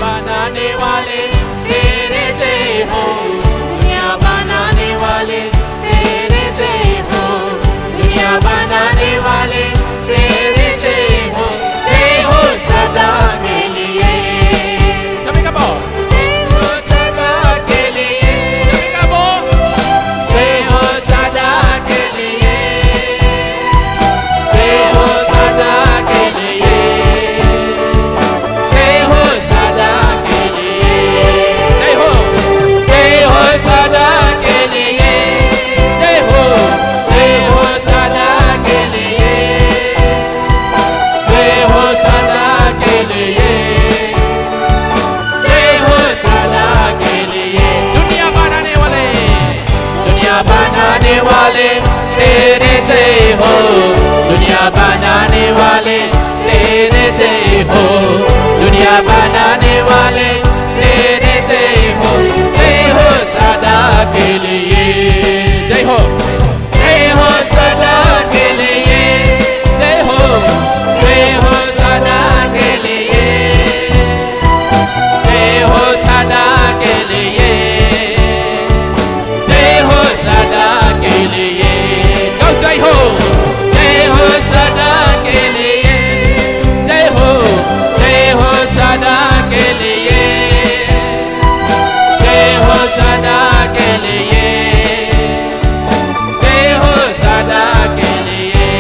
बनाने वाले तेरे जय हो, दुनिया बनाने वाले तेरे जय हो, दुनिया बनाने वाले तेरे जय हो सदा के लिए। सभी का बोल जय हो सदा के लिए, सभी का बोल जय हो सदा के लिए, जय हो सदा के लिए, जय हो सदा के लिए, जय हो सदा के लिए, जय हो सदा के लिए, जय हो सदा के लिए, जय हो सदा के लिए। दुनिया बनाने वाले तेरे जय हो, दुनिया बनाने वाले तेरे जय हो, दुनिया बनाने वाले तेरे जय हो सदा के लिए, जय हो सदा के लिए, जय हो सदा के लिए, जय हो सदा के लिए, जय हो सदा के लिए, जय हो सदा के लिए, जय हो सदा के लिए, जय हो सदा के लिए, जय हो सदा के लिए।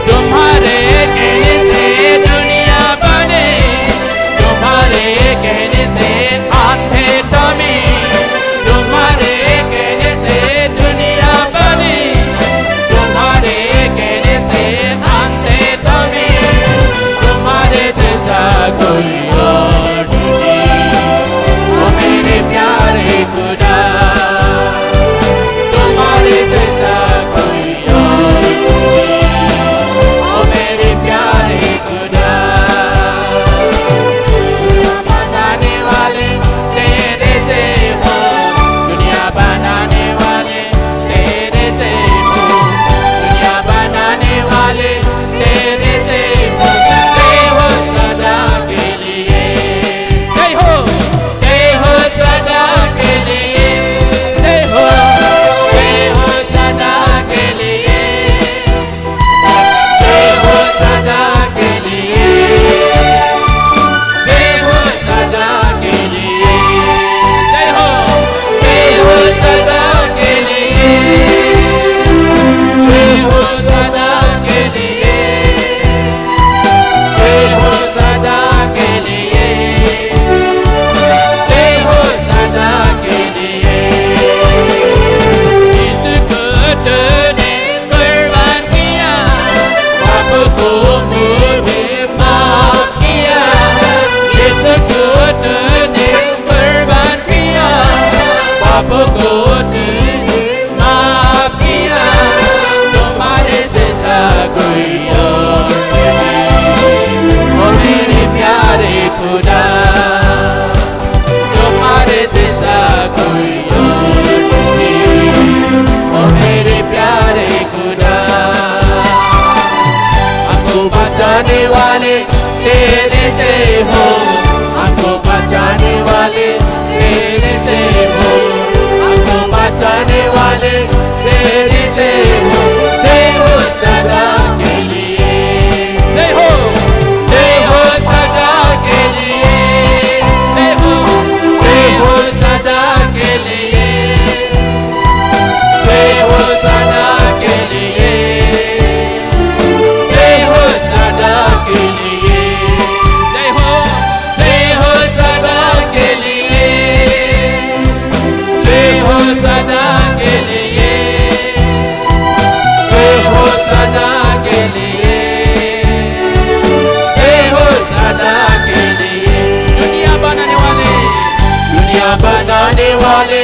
तुम्हारे कहने से दुनिया बने, तुम्हारे कहने से आंखें थमी, तुम्हारे कहने से दुनिया बनी, तुम्हारे कहने से आंखें थमी, तुम्हारे जैसा कोई और नहीं, ओ मेरे प्यारे खुदा, तुम्हारे जैसा कोई और नहीं, ओ मेरे प्यारे खुदा। दुनिया बनाने वाले तेरे जय हो, दुनिया बनाने वाले तेरे जय हो, दुनिया बनाने वाले तेरे जय हो सदा के लिए, जय हो सदा के लिए, जय हो सदा के लिए, जय हो सदा के लिए, जय हो सदा के लिए, जय हो सदा के लिए, जय हो सदा के लिए, जय हो सदा के लिए, जय हो सदा के लिए। इसको तूने कुर्बान किया, पाप को मुझे माफ किया, इसको तूने कुर्बान किया, पाप को तूने माफ किया, तुम्हारे जैसा कोई और नहीं, ओ मेरे प्यारे खुदा, तुम्हारे जैसा कोई और नहीं, ओ मेरे प्यारे खुदा। हमको बचाने वाले तेरे जय हो, हमको बचाने वाले तेरे जय हो, हमको बचाने वाले तेरे जय हो सदा के लिए, जय हो सदा के लिए, जय हो सदा के लिए, जय हो सदा के लिए, जय हो सदा के लिए, जय हो सदा के लिए, जय हो सदा के लिए, जय हो सदा के लिए, जय हो सदा के लिए। दुनिया बनाने वाले